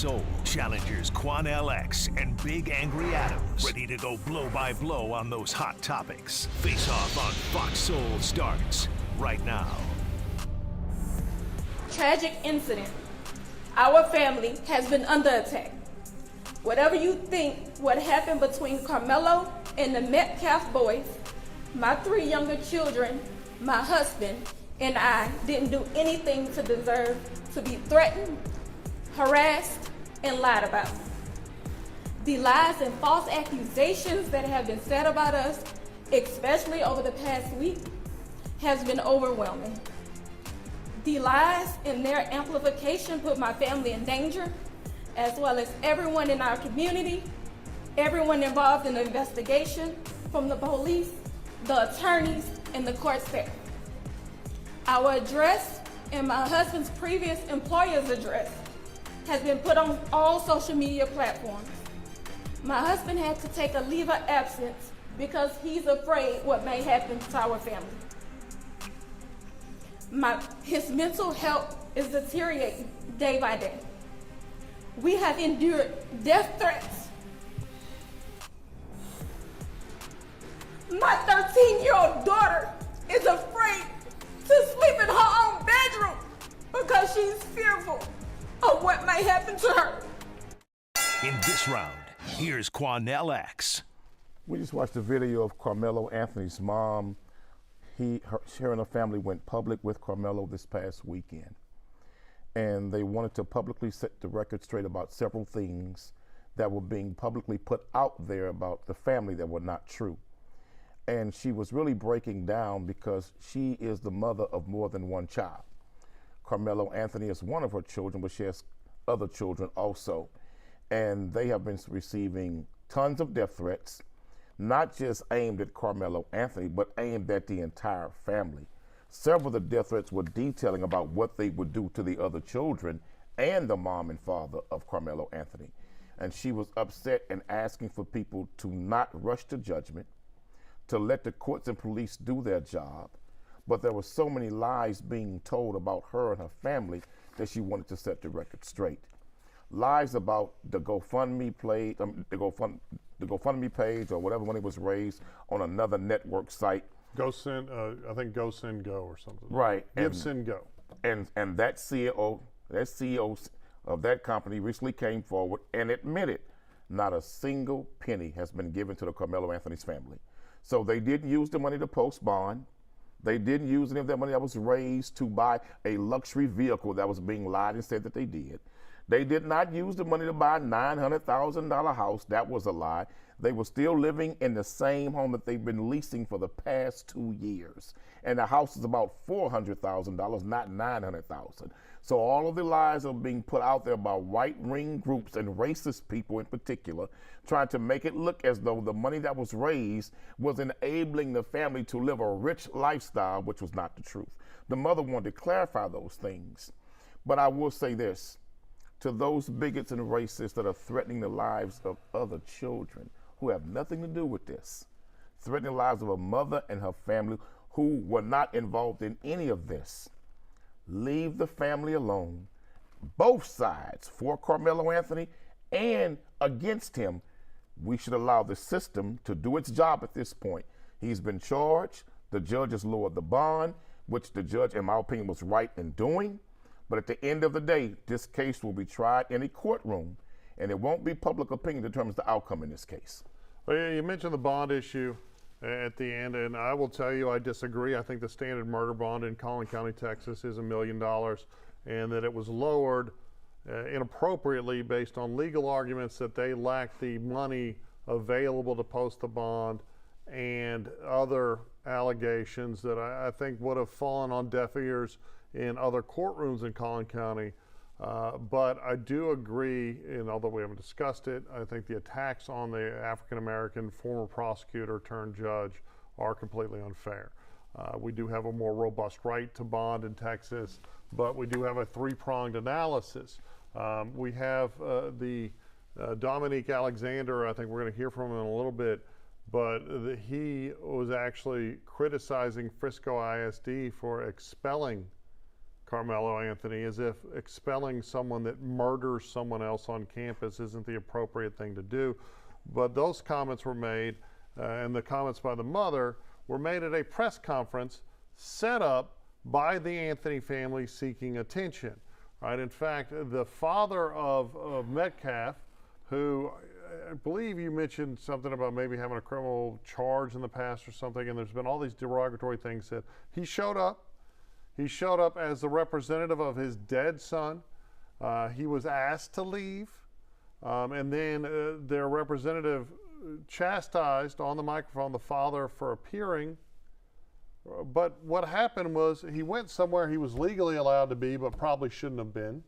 Soul challengers Quanell X and Big Angry Adams, ready to go blow by blow on those hot topics. Face Off on Fox Soul starts right now. Tragic incident. Our family has been under attack. Whatever you think what happened between Karmelo and the Metcalf boys, my 3 younger children, my husband, and I didn't do anything to deserve to be threatened, harassed, and lied about. The lies and false accusations that have been said about us, especially over the past week, has been overwhelming. The lies and their amplification put my family in danger, as well as everyone in our community, everyone involved in the investigation, from the police, the attorneys, and the court staff. Our address and my husband's previous employer's address has been put on all social media platforms. My husband had to take a leave of absence because he's afraid what may happen to our family. His mental health is deteriorating day by day. We have endured death threats. My 13-year-old daughter is afraid to sleep in her own bedroom because she's fearful of what may happen to her. In this round, here's Quanell X. We just watched a video of Karmelo Anthony's mom. Her and her family went public with Karmelo this past weekend. And they wanted to publicly set the record straight about several things that were being publicly put out there about the family that were not true. And she was really breaking down because she is the mother of more than one child. Karmelo Anthony is one of her children, but she has other children also. And they have been receiving tons of death threats, not just aimed at Karmelo Anthony, but aimed at the entire family. Several of the death threats were detailing about what they would do to the other children and the mom and father of Karmelo Anthony. And she was upset and asking for people to not rush to judgment, to let the courts and police do their job. But there were so many lies being told about her and her family that she wanted to set the record straight. Lies about the GoFundMe page or whatever money was raised on another network site. I think GoSendGo or something. Right. GiveSendGo. And that CEO of that company recently came forward and admitted not a single penny has been given to the Karmelo Anthony's family. So they didn't use the money to post bond. They didn't use any of that money that was raised to buy a luxury vehicle that was being lied and said that they did. They did not use the money to buy a $900,000 house. That was a lie. They were still living in the same home that they've been leasing for the past 2 years. And the house is about $400,000, not $900,000. So all of the lies are being put out there by white ring groups and racist people in particular, trying to make it look as though the money that was raised was enabling the family to live a rich lifestyle, which was not the truth. The mother wanted to clarify those things. But I will say this, to those bigots and racists that are threatening the lives of other children who have nothing to do with this, threatening the lives of a mother and her family who were not involved in any of this, leave the family alone. Both sides, for Karmelo Anthony and against him, we should allow the system to do its job at this point. He's been charged. The judge has lowered the bond, which the judge, in my opinion, was right in doing. But at the end of the day, this case will be tried in a courtroom, and it won't be public opinion that determines the outcome in this case. Well, yeah, you mentioned the bond issue at the end, and I will tell you I disagree. I think the standard murder bond in Collin County, Texas is $1 million, and that it was lowered inappropriately based on legal arguments that they lacked the money available to post the bond and other allegations that I think would have fallen on deaf ears in other courtrooms in Collin County. But I do agree, and although we haven't discussed it, I think the attacks on the African-American former prosecutor turned judge are completely unfair. We do have a more robust right to bond in Texas, but we do have a three-pronged analysis. We have the Dominique Alexander. I think we're going to hear from him in a little bit, but he was actually criticizing Frisco ISD for expelling Karmelo Anthony, as if expelling someone that murders someone else on campus isn't the appropriate thing to do. But those comments were made, and the comments by the mother were made at a press conference set up by the Anthony family seeking attention. Right? In fact, the father of Metcalf, who I believe you mentioned something about maybe having a criminal charge in the past or something, and there's been all these derogatory things said. He showed up. He showed up as the representative of his dead son. He was asked to leave, and then their representative chastised on the microphone the father for appearing. But what happened was he went somewhere he was legally allowed to be, but probably shouldn't have been.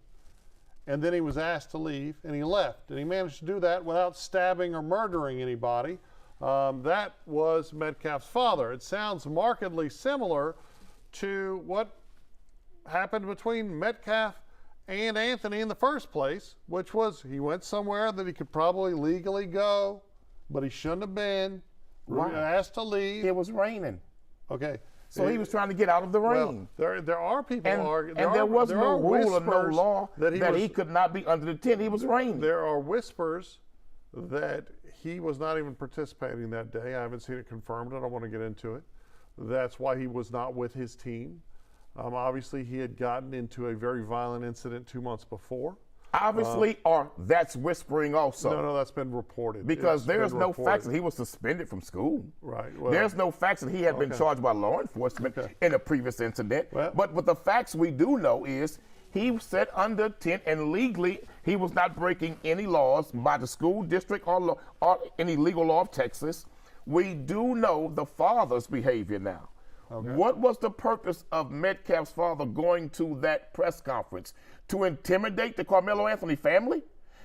And then he was asked to leave, and he left. And he managed to do that without stabbing or murdering anybody. That was Metcalf's father. It sounds markedly similar to what happened between Metcalf and Anthony in the first place, which was he went somewhere that he could probably legally go, but he shouldn't have been. Right. Asked to leave. It was raining. Okay. So he was trying to get out of the rain. Well, there are people arguing. And there was no rule or no law that he could not be under the tent. He was raining. There are whispers that he was not even participating that day. I haven't seen it confirmed. I don't want to get into it. That's why he was not with his team. Obviously, he had gotten into a very violent incident 2 months before. Obviously, or that's whispering also. No, that's been reported. Because there's no facts that he was suspended from school. Right. Well, there's no facts that he had been charged by law enforcement in a previous incident. Well, but the facts we do know is he sat under tent, and legally he was not breaking any laws by the school district or any legal law of Texas. We do know the father's behavior now. Okay. What was the purpose of Metcalf's father going to that press conference? To intimidate the Karmelo Anthony family?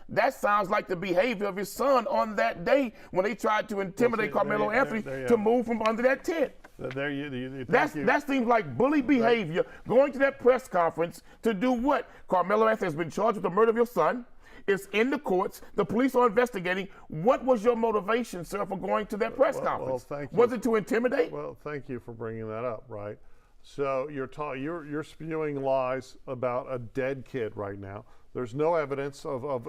That sounds like the behavior of his son on that day when they tried to intimidate Karmelo Anthony to move from under that tent. That seems like bully behavior, going to that press conference to do what? Karmelo Anthony has been charged with the murder of your son. It's in the courts. The police are investigating. What was your motivation, sir, for going to that press conference? Well, thank you. Was it to intimidate? Well, thank you for bringing that up, right? So you're spewing lies about a dead kid right now. There's no evidence of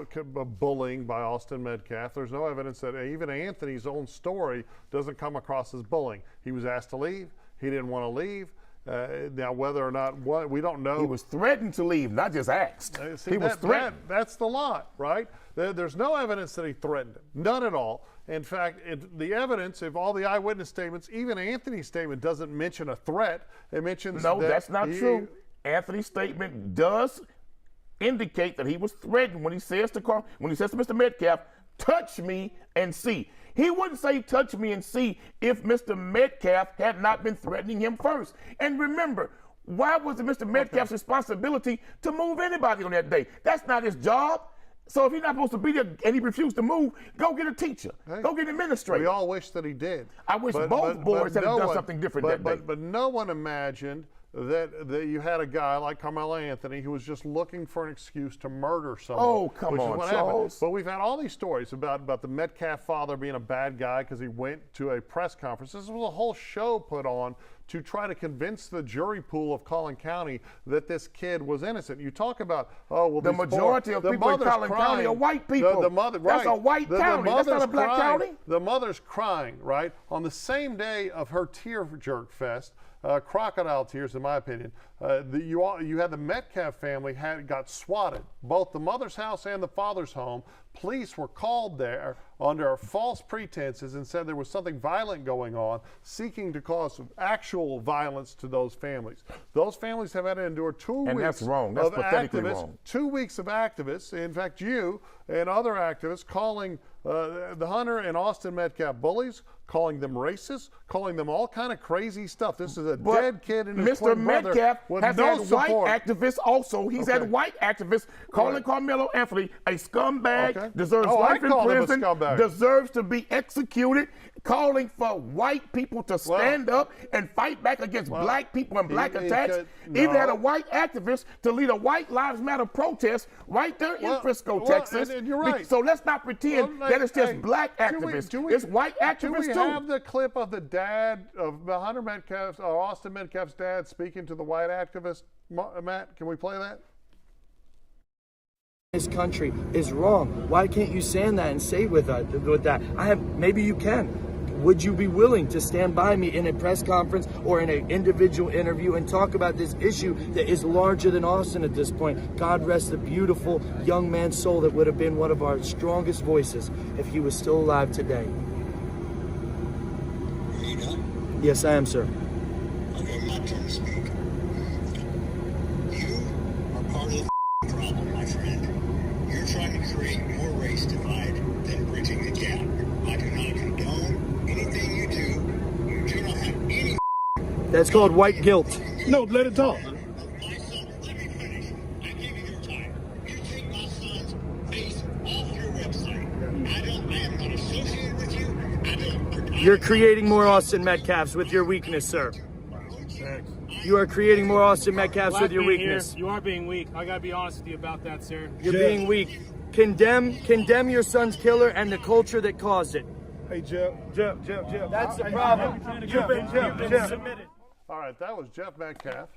bullying by Austin Metcalf. There's no evidence that even Anthony's own story doesn't come across as bullying. He was asked to leave. He didn't want to leave. Now, whether or not, we don't know. He was threatened to leave, not just asked. He was threatened. That's the lie, right? There's no evidence that he threatened him. None at all. In fact, the evidence of all the eyewitness statements, even Anthony's statement doesn't mention a threat. It mentions that's not true. Anthony's statement does indicate that he was threatened when he says to Mr. Metcalf, "Touch me and see." He wouldn't say touch me and see if Mr. Metcalf had not been threatening him first. And remember, why was it Mr. Metcalf's responsibility to move anybody on that day? That's not his job. So if he's not supposed to be there and he refused to move, go get a teacher. Go get an administrator. We all wish that he did. I wish both boards had done something different that day. But no one imagined that you had a guy like Karmelo Anthony who was just looking for an excuse to murder someone. Oh, come on, Charles. But we've had all these stories about the Metcalf father being a bad guy because he went to a press conference. This was a whole show put on to try to convince the jury pool of Collin County that this kid was innocent. You talk about, the majority of people in Collin County are white people. That's a white county. That's not a black county. The mother's crying, right? On the same day of her tear jerk fest, crocodile tears, in my opinion. You had the Metcalf family got swatted, both the mother's house and the father's home. Police were called there under false pretenses and said there was something violent going on, seeking to cause actual violence to those families. Those families have had to endure 2 weeks. And that's wrong. That's pathetically activists, wrong. 2 weeks of activists, in fact, you and other activists calling the Hunter and Austin Metcalf bullies, calling them racist, calling them all kind of crazy stuff. This is a dead kid and his twin brother with has no had support. white activists also. He's had white activists calling Karmelo Anthony a scumbag, deserves life in prison, deserves to be executed, calling for white people to stand up and fight back against black people and black attacks. Even had a white activist to lead a White Lives Matter protest right there in Frisco, Texas. And you're right. So let's not pretend that it's just black activists. It's white activists too. Do we have the clip of the dad of Hunter Metcalf's or Austin Metcalf's dad speaking to the white activist? Matt, can we play that? This country is wrong. Why can't you stand that and say with that? Maybe you can. Would you be willing to stand by me in a press conference or in an individual interview and talk about this issue that is larger than Austin at this point? God rest the beautiful young man's soul that would have been one of our strongest voices if he was still alive today. Are you done? Yes, I am, sir. Okay, my turn to speak. You are part of the problem, my friend. You're trying to create more race divide than bridging the gap. I do not condone anything you do. You do not have any. That's called white guilt. No, let it talk. My son, let me finish. I gave you your time. You take my son's face off your website. I am not associated with you. You're creating more Austin Metcalfs with your weakness, sir. You are creating more Austin Metcalfs with your weakness. You are being weak. I gotta be honest with you about that, sir. You're being weak. Condemn your son's killer and the culture that caused it. Hey, Jeff. That's the problem. You've been submitted. All right, that was Jeff Metcalf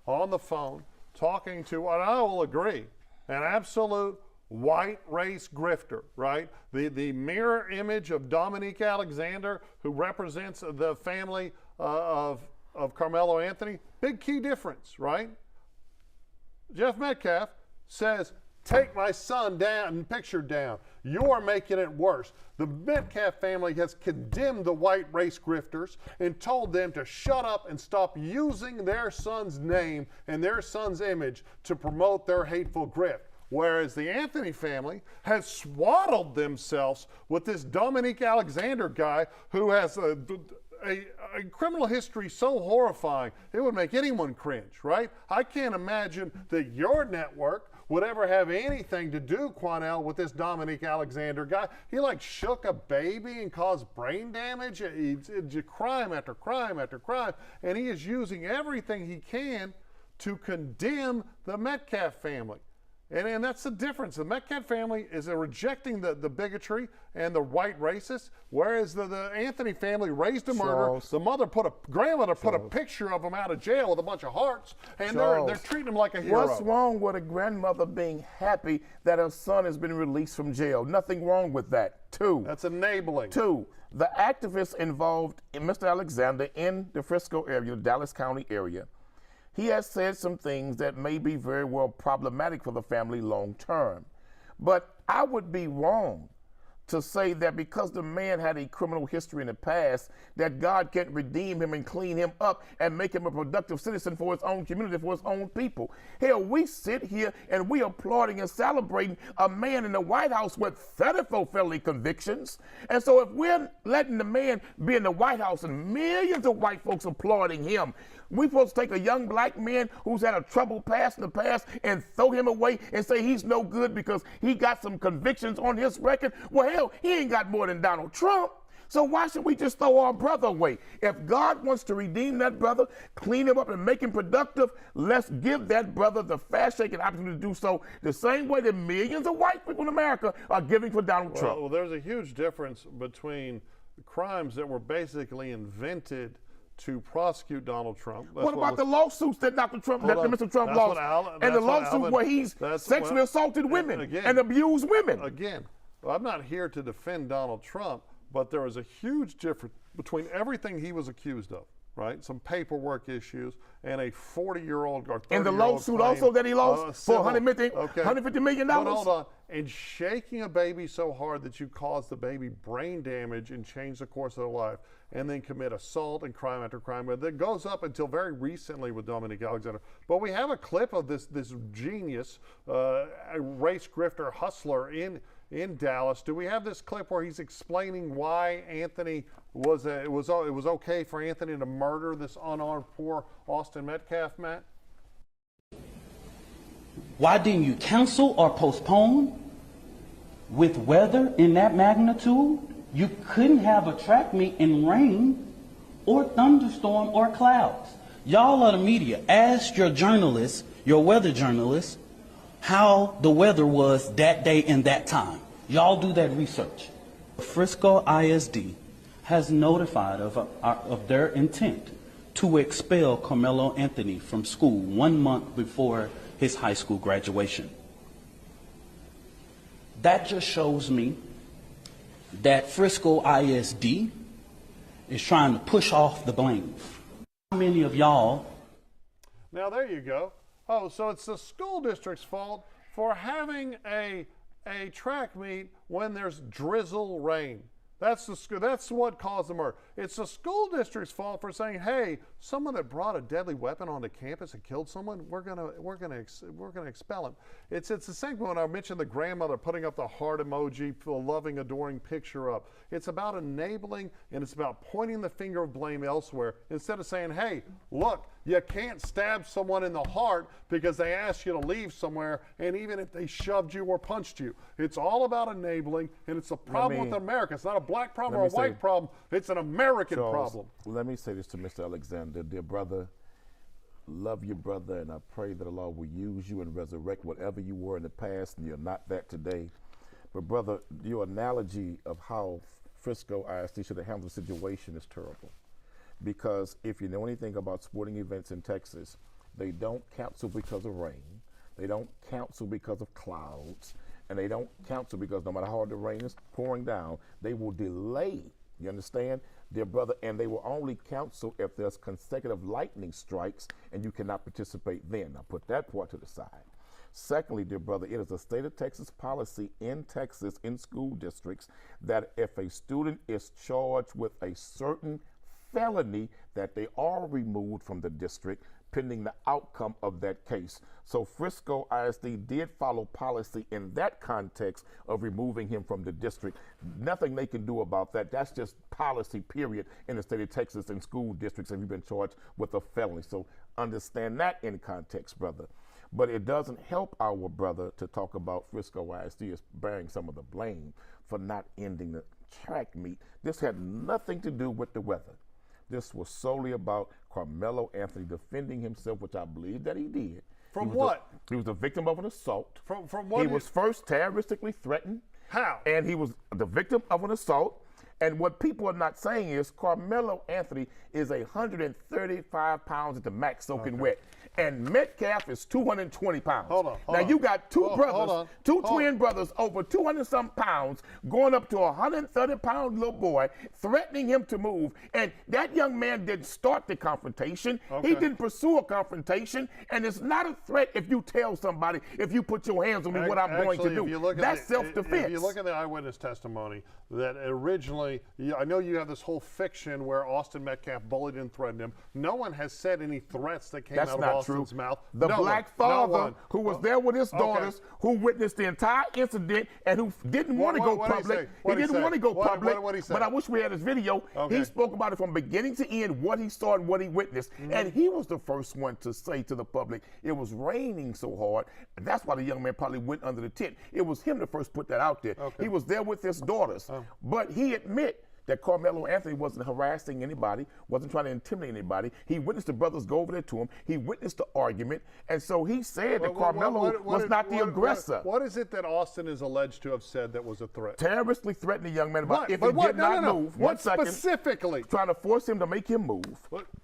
on the phone talking to, and I will agree, an absolute white race grifter, right? The mirror image of Dominique Alexander, who represents the family of Karmelo Anthony. Big key difference, right? Jeff Metcalf says, take my son down and picture down. You're making it worse. The Metcalf family has condemned the white race grifters and told them to shut up and stop using their son's name and their son's image to promote their hateful grift. Whereas the Anthony family has swaddled themselves with this Dominique Alexander guy who has a criminal history so horrifying it would make anyone cringe, right? I can't imagine that your network would ever have anything to do, Quanell, with this Dominique Alexander guy. He like shook a baby and caused brain damage. It's crime after crime after crime, and he is using everything he can to condemn the Metcalf family. And that's the difference. The Metcalf family is rejecting the bigotry and the white racists, whereas the Anthony family raised a murderer. The grandmother put a picture of him out of jail with a bunch of hearts, and they're treating him like a hero. What's wrong with a grandmother being happy that her son has been released from jail? Nothing wrong with that. Two. That's enabling. Two. The activists involved in Mr. Alexander in the Frisco area, the Dallas County area, he has said some things that may be very well problematic for the family long term. But I would be wrong to say that because the man had a criminal history in the past, that God can't redeem him and clean him up and make him a productive citizen for his own community, for his own people. Hell, we sit here and we applauding and celebrating a man in the White House with 34 felony convictions. And so if we're letting the man be in the White House and millions of white folks applauding him, we supposed to take a young black man who's had a troubled past in the past and throw him away and say he's no good because he got some convictions on his record? Well, hell, he ain't got more than Donald Trump. So why should we just throw our brother away? If God wants to redeem that brother, clean him up and make him productive, let's give that brother the fast-shaking opportunity to do so the same way that millions of white people in America are giving for Donald Trump. Well, there's a huge difference between crimes that were basically invented to prosecute Donald Trump. What about the lawsuits that Mr. Trump lost? And the lawsuits where he's sexually assaulted women and abused women. Again, I'm not here to defend Donald Trump, but there is a huge difference between everything he was accused of, right? Some paperwork issues and a 40-year-old or 30-year-old And the lawsuit also that he lost for $150 million. But hold on. And shaking a baby so hard that you cause the baby brain damage and change the course of their life, and then commit assault and crime after crime. But that goes up until very recently with Dominique Alexander. But we have a clip of this genius, race grifter hustler in Dallas. Do we have this clip where he's explaining why Anthony it was okay for Anthony to murder this unarmed poor Austin Metcalf, Matt? Why didn't you cancel or postpone? With weather in that magnitude, you couldn't have a track meet in rain or thunderstorm or clouds. Y'all are the media. Ask your journalists, your weather journalists, how the weather was that day and that time. Y'all do that research. Frisco ISD has notified of their intent to expel Karmelo Anthony from school 1 month before his high school graduation. That just shows me that Frisco ISD is trying to push off the blame. How many of y'all? Now there you go. Oh, so it's the school district's fault for having a track meet when there's drizzle rain. That's what caused the murder. It's the school district's fault for saying, "Hey, someone that brought a deadly weapon onto campus and killed someone, we're gonna expel him." It's the same when I mentioned the grandmother putting up the heart emoji, the loving, adoring picture up. It's about enabling, and it's about pointing the finger of blame elsewhere instead of saying, "Hey, look, you can't stab someone in the heart because they asked you to leave somewhere, and even if they shoved you or punched you." It's all about enabling, and it's a problem with America. It's not a black problem or a white problem. It's an American problem. Let me say this to Mr. Alexander. Dear brother, love your brother, and I pray that Allah will use you and resurrect whatever you were in the past, and you're not that today. But brother, your analogy of how Frisco ISD should have handled the situation is terrible. Because if you know anything about sporting events in Texas, they don't cancel because of rain, they don't cancel because of clouds, and they don't cancel because no matter how hard the rain is pouring down, they will delay. You understand, dear brother? And they will only cancel if there's consecutive lightning strikes and you cannot participate then. Now put that part to the side. Secondly, dear brother, it is a state of Texas policy in Texas, in school districts, that if a student is charged with a certain felony, that they are removed from the district pending the outcome of that case. So Frisco ISD did follow policy in that context of removing him from the district. Nothing they can do about that. That's just policy, period, in the state of Texas and school districts if you've been charged with a felony. So understand that in context, brother. But it doesn't help our brother to talk about Frisco ISD as bearing some of the blame for not ending the track meet. This had nothing to do with the weather. This was solely about Karmelo Anthony defending himself, which I believe that he did. From what? He was the victim of an assault. From what? He was first terroristically threatened. How? And he was the victim of an assault. And what people are not saying is Karmelo Anthony is 135 pounds at the max soaking wet. And Metcalf is 220 pounds. Hold on. Now you got two brothers, two twin brothers, over 200-some pounds, going up to a 130-pound little boy, threatening him to move. And that young man didn't start the confrontation. He didn't pursue a confrontation. And it's not a threat if you tell somebody, if you put your hands on me, what I'm going to do. That's self-defense. If you look at the eyewitness testimony, that originally, I know you have this whole fiction where Austin Metcalf bullied and threatened him. No one has said any threats that came out of Austin's mouth. The black father who was there with his daughters, who witnessed the entire incident and who didn't want to go public. He didn't want to go public, but I wish we had his video. He spoke about it from beginning to end, what he saw and what he witnessed. And he was the first one to say to the public, it was raining so hard. That's why the young man probably went under the tent. It was him that first put that out there. He was there with his daughters. But he admitted that Karmelo Anthony wasn't harassing anybody, wasn't trying to intimidate anybody. He witnessed the brothers go over there to him. He witnessed the argument. And so he said that Karmelo was not the aggressor. What is it that Austin is alleged to have said that was a threat? Terroristically threatened the young man about if he did not move. What specifically? Trying to force him to make him move.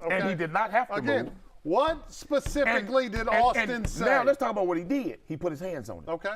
And he did not have to move. What specifically did Austin say? Now let's talk about what he did. He put his hands on it. Okay.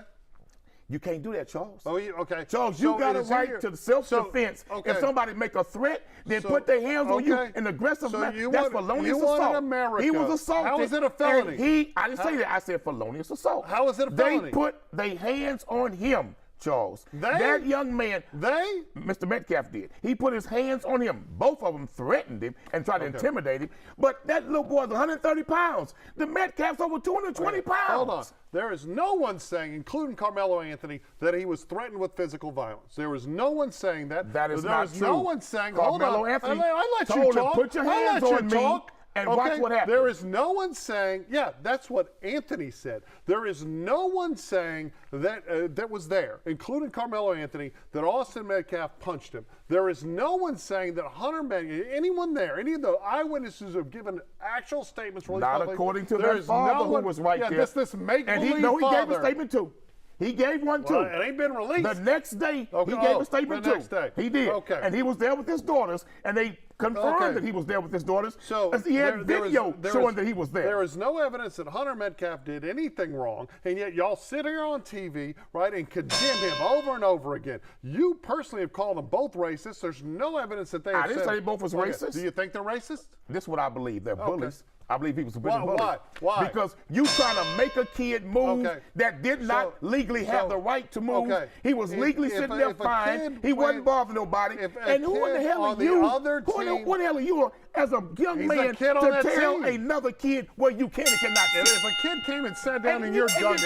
You can't do that, Charles. Okay. Charles, you got a right to self-defense. If somebody make a threat, then put their hands on you in aggressive manner. That's felonious assault. He was assaulted. How is it a felony? I didn't say that. I said felonious assault. How is it a felony? They put their hands on him, Charles. That young man, Mr. Metcalf did. He put his hands on him. Both of them threatened him and tried to intimidate him. But that little boy's 130 pounds. The Metcalf's over 220 pounds. Hold on. There is no one saying, including Karmelo Anthony, that he was threatened with physical violence. There is no one saying that. That is not true. There is no one saying, Karmelo Anthony I let told you talk. him, put your hands on me. And watch what happens. There is no one saying, that's what Anthony said. There is no one saying that that was there, including Karmelo Anthony, that Austin Metcalf punched him. There is no one saying that Hunter Metcalf, anyone there, any of the eyewitnesses have given actual statements. Not according to their father who was right there. This make-believe he gave a statement too. He gave one too. Well, it ain't been released. The next day, Okay. he gave a statement the too. next day. He did. Okay. And he was there with his daughters, and they confirmed that he was there with his daughters. So he had video showing that he was there. There is no evidence that Hunter Metcalf did anything wrong, and yet y'all sit here on TV, right, and condemn him over and over again. You personally have called them both racist. There's no evidence that they have I didn't said say both was racist. Do you think they're racist? This is what I believe. They're bullies. I believe he was a bully. Why? Because you trying to make a kid move that did not legally have the right to move. He was legally sitting there fine. He wasn't bothering nobody. And who in the hell are you? What the hell are you as a young man to tell another kid what you can and cannot do? If a kid came and sat down in your dugout,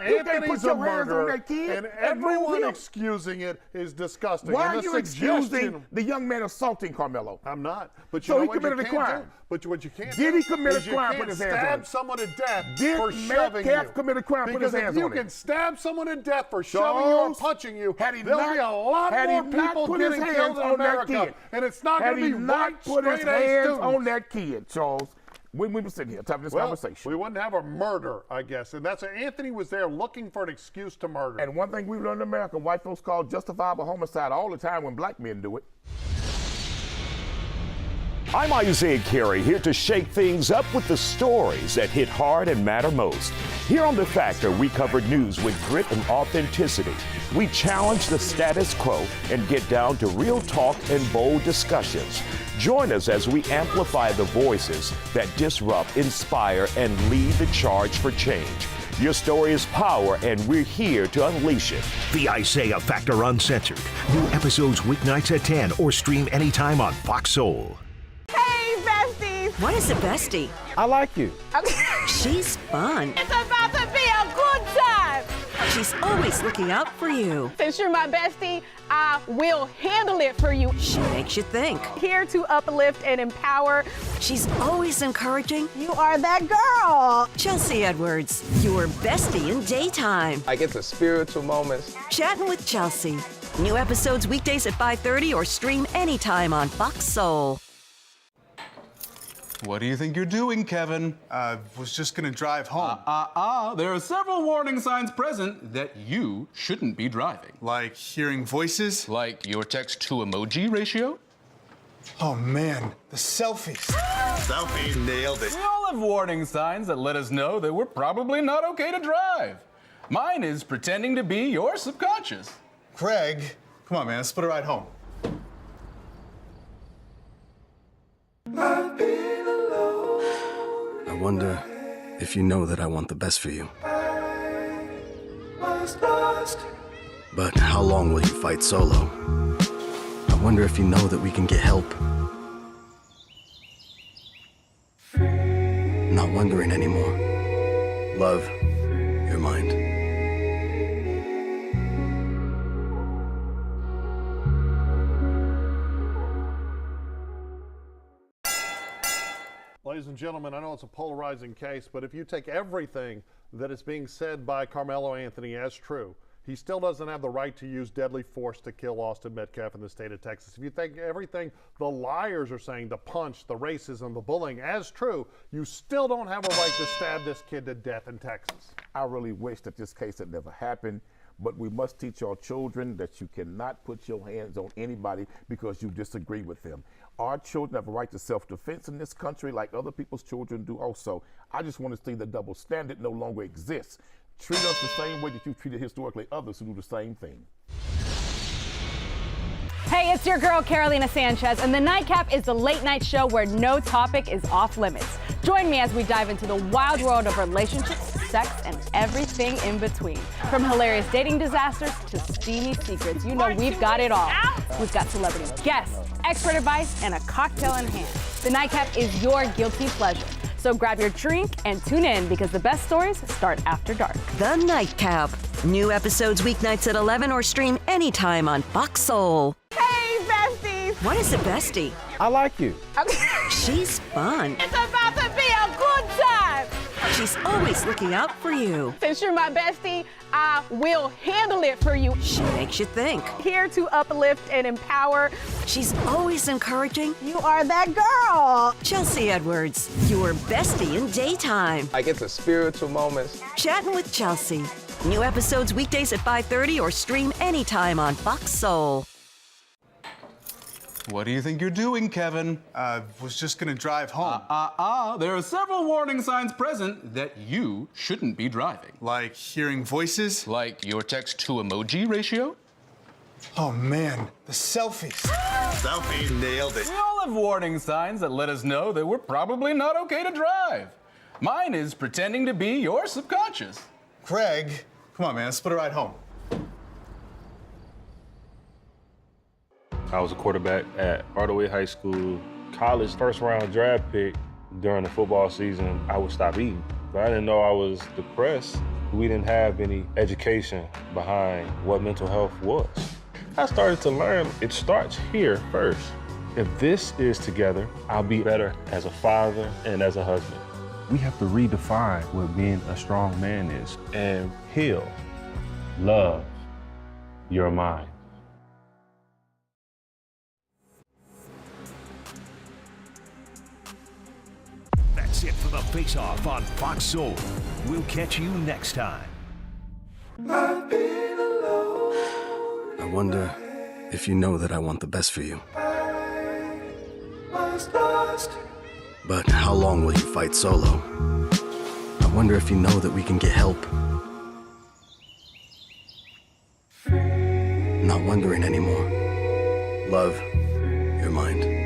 you can't put your hands on that kid. And everyone excusing it is disgusting. Why are you excusing the young man assaulting Karmelo? I'm not. But so he committed a crime. But what you can't Did do he commit is a crime? Put his hands on him. stab someone to death Did for shoving you. Metcalf commit a crime? Put his hands on him. Because if you can stab someone to death for shoving you or punching you, there'll be a lot more people getting killed in America. And it's not going to be white, straight-A students. On that kid, Charles. When we were sitting here having this conversation. We wouldn't have a murder, I guess. And that's Anthony was there looking for an excuse to murder. And one thing we've learned in America, white folks call justifiable homicide all the time when black men do it. I'm Isaiah Carey, here to shake things up with the stories that hit hard and matter most. Here on The Factor, we cover news with grit and authenticity. We challenge the status quo and get down to real talk and bold discussions. Join us as we amplify the voices that disrupt, inspire, and lead the charge for change. Your story is power, and we're here to unleash it. The Isaiah Factor Uncensored. New episodes weeknights at 10 or stream anytime on Fox Soul. Hey, besties! What is a bestie? I like you. She's fun. It's about to be a good time! She's always looking out for you. Since you're my bestie, I will handle it for you. She makes you think. Here to uplift and empower. She's always encouraging. You are that girl. Chelsea Edwards, your bestie in daytime. I get the spiritual moments. Chatting with Chelsea. New episodes weekdays at 5:30 or stream anytime on Fox Soul. What do you think you're doing, Kevin? Was just gonna drive home. There are several warning signs present that you shouldn't be driving. Like hearing voices? Like your text-to-emoji ratio? Oh man, the selfies. Selfie, nailed it. We all have warning signs that let us know that we're probably not okay to drive. Mine is pretending to be your subconscious. Craig, come on, man, let's put a ride home. I wonder if you know that I want the best for you. But how long will you fight solo? I wonder if you know that we can get help. Not wondering anymore. Love, your mind. Ladies and gentlemen, I know it's a polarizing case, but if you take everything that is being said by Karmelo Anthony as true, he still doesn't have the right to use deadly force to kill Austin Metcalf in the state of Texas. If you take everything the liars are saying, the punch, the racism, the bullying, as true, you still don't have a right to stab this kid to death in Texas. I really wish that this case had never happened, but we must teach our children that you cannot put your hands on anybody because you disagree with them. Our children have a right to self-defense in this country like other people's children do also. I just want to see the double standard no longer exists. Treat us the same way that you treated historically others who do the same thing. Hey, it's your girl, Carolina Sanchez, and The Nightcap is the late night show where no topic is off limits. Join me as we dive into the wild world of relationships, sex, and everything in between. From hilarious dating disasters to steamy secrets, you know we've got it all. We've got celebrity guests, expert advice, and a cocktail in hand. The Nightcap is your guilty pleasure. So grab your drink and tune in because the best stories start after dark. The Nightcap. New episodes weeknights at 11 or stream anytime on Fox Soul. Hey, besties! What is a bestie? I like you. She's fun. It's about to be a good time! She's always looking out for you. Since you're my bestie, I will handle it for you. She makes you think. Here to uplift and empower. She's always encouraging. You are that girl. Chelsea Edwards, your bestie in daytime. I get the spiritual moments. Chatting with Chelsea. New episodes weekdays at 5:30 or stream anytime on Fox Soul. What do you think you're doing, Kevin? Was just gonna drive home. There are several warning signs present that you shouldn't be driving. Like hearing voices? Like your text-to-emoji ratio? Oh man, the selfies. Selfie nailed it. We all have warning signs that let us know that we're probably not okay to drive. Mine is pretending to be your subconscious. Craig, come on man, let's split a ride home. I was a quarterback at Hardaway High School. College first-round draft pick. During the football season, I would stop eating. But I didn't know I was depressed. We didn't have any education behind what mental health was. I started to learn it starts here first. If this is together, I'll be better as a father and as a husband. We have to redefine what being a strong man is and heal, love your mind. That's it for the Face Off on Fox Soul. We'll catch you next time. I wonder if you know that I want the best for you. But how long will you fight solo? I wonder if you know that we can get help. Not wondering anymore. Love your mind.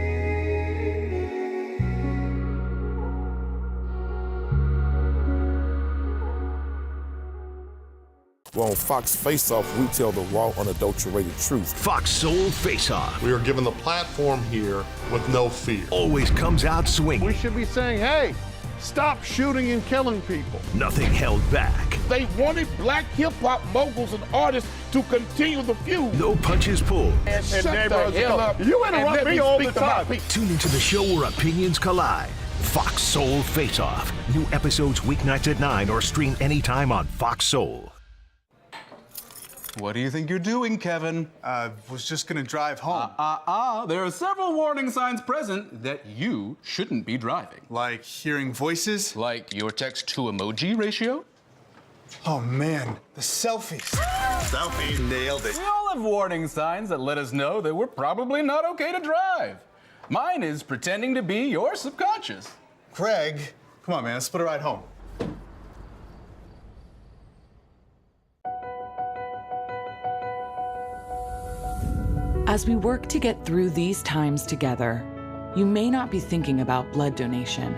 Well, on Fox Face Off, we tell the raw, unadulterated truth. Fox Soul Face Off. We are given the platform here with no fear. Always comes out swinging. We should be saying, hey, stop shooting and killing people. Nothing held back. They wanted black hip-hop moguls and artists to continue the feud. No punches pulled. And shut the hell up. You interrupt me all the time. Tune into the show where opinions collide. Fox Soul Face Off. New episodes weeknights at 9 or stream anytime on Fox Soul. What do you think you're doing, Kevin? Was just gonna drive home. There are several warning signs present that you shouldn't be driving. Like hearing voices? Like your text-to-emoji ratio? Oh man, the selfies. Selfie nailed it. We all have warning signs that let us know that we're probably not okay to drive. Mine is pretending to be your subconscious. Craig, come on man, let's split a ride home. As we work to get through these times together, you may not be thinking about blood donation,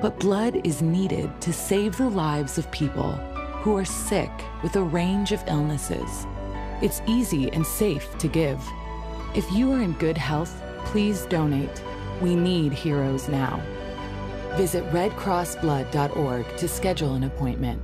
but blood is needed to save the lives of people who are sick with a range of illnesses. It's easy and safe to give. If you are in good health, please donate. We need heroes now. Visit redcrossblood.org to schedule an appointment.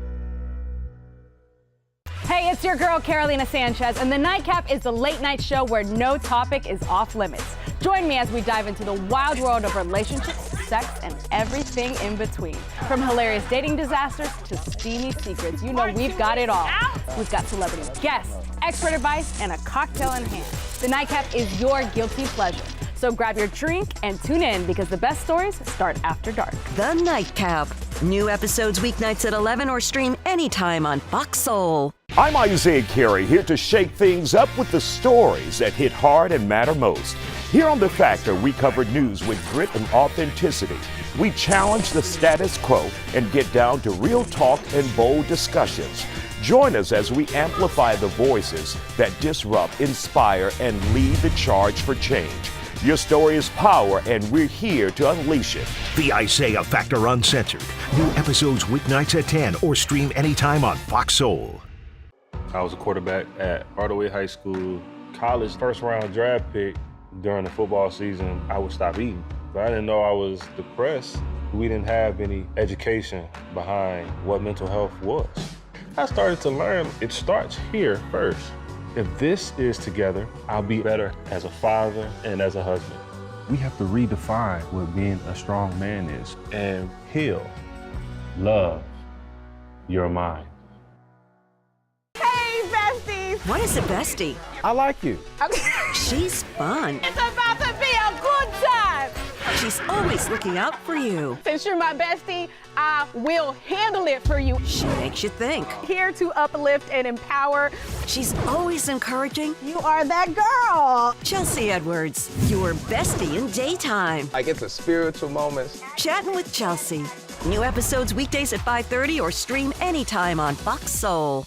Hey, it's your girl, Carolina Sanchez, and The Nightcap is the late night show where no topic is off limits. Join me as we dive into the wild world of relationships, sex, and everything in between. From hilarious dating disasters to steamy secrets, you know we've got it all. We've got celebrity guests, expert advice, and a cocktail in hand. The Nightcap is your guilty pleasure. So grab your drink and tune in because the best stories start after dark. The Nightcap. New episodes weeknights at 11 or stream anytime on Fox Soul. I'm Isaiah Carey, here to shake things up with the stories that hit hard and matter most. Here on The Factor, we cover news with grit and authenticity. We challenge the status quo and get down to real talk and bold discussions. Join us as we amplify the voices that disrupt, inspire, and lead the charge for change. Your story is power, and we're here to unleash it. The Isaiah Factor Uncensored. New episodes weeknights at 10 or stream anytime on Fox Soul. I was a quarterback at Hardaway High School. College first-round draft pick. During the football season, I would stop eating. But I didn't know I was depressed. We didn't have any education behind what mental health was. I started to learn it starts here first. If this is together, I'll be better as a father and as a husband. We have to redefine what being a strong man is and heal, love your mind. Hey, besties! What is a bestie? I like you. She's fun. It's about to be a good time. She's always looking out for you. Since you're my bestie, I will handle it for you. She makes you think. Here to uplift and empower. She's always encouraging. You are that girl. Chelsea Edwards, your bestie in daytime. I get the spiritual moments. Chatting with Chelsea. New episodes weekdays at 5:30 or stream anytime on Fox Soul.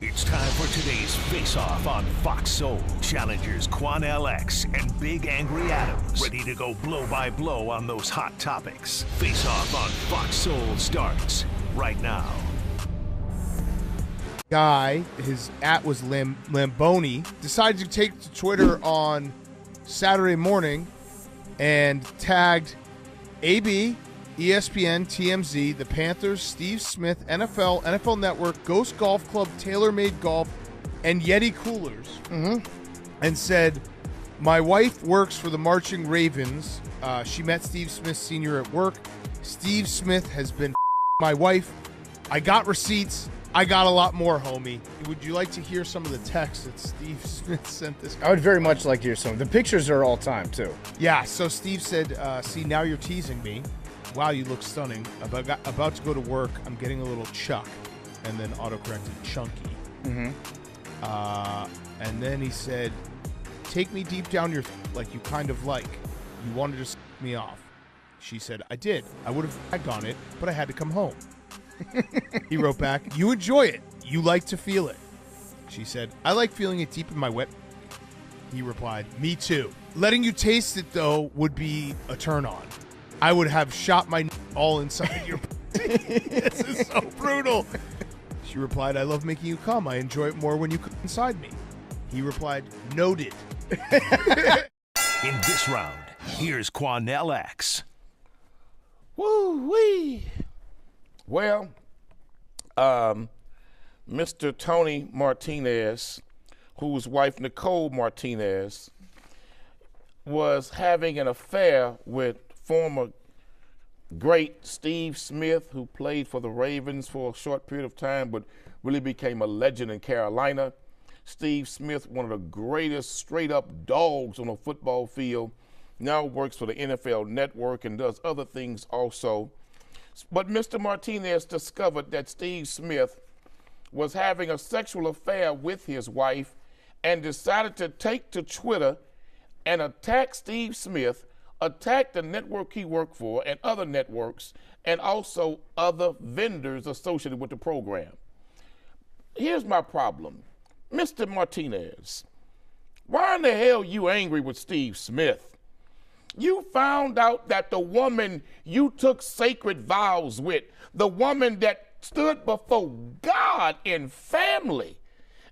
It's time for today's face-off on Fox Soul. Challengers Quan LX and Big Angry Adams ready to go blow by blow on those hot topics. Face-off on Fox Soul starts right now. Guy, his @ was Lamboni, decided to take to Twitter on Saturday morning and tagged AB, ESPN, TMZ, the Panthers, Steve Smith, NFL, NFL Network, Ghost Golf Club, TaylorMade Golf, and Yeti Coolers, and said, "My wife works for the Marching Ravens. She met Steve Smith Sr. at work. Steve Smith has been my wife. I got receipts. I got a lot more, homie." Would you like to hear some of the texts that Steve Smith sent this guy? I would very much like to hear some. The pictures are all time, too. Yeah, so Steve said, "See, now you're teasing me. Wow, you look stunning. About to go to work. I'm getting a little chuck." And then autocorrected chunky. And then he said, "Take me deep down your like you kind of like. You wanted to s me off." She said, "I did. I would have tagged on it, but I had to come home." He wrote back, "You enjoy it. You like to feel it." She said, "I like feeling it deep in my wet." He replied, "Me too. Letting you taste it, though, would be a turn on. I would have shot my all inside your This is so brutal." She replied, "I love making you come. I enjoy it more when you come inside me." He replied, "Noted." In this round, here's Quan LX. Woo-wee. Well, Mr. Tony Martinez, whose wife Nicole Martinez was having an affair with former great Steve Smith, who played for the Ravens for a short period of time, but really became a legend in Carolina. Steve Smith, one of the greatest straight-up dogs on a football field, now works for the NFL Network and does other things also. But Mr. Martinez discovered that Steve Smith was having a sexual affair with his wife and decided to take to Twitter and attack Steve Smith, attack the network he worked for and other networks, and also other vendors associated with the program. Here's my problem. Mr. Martinez, why in the hell are you angry with Steve Smith? You found out that the woman you took sacred vows with, the woman that stood before God in family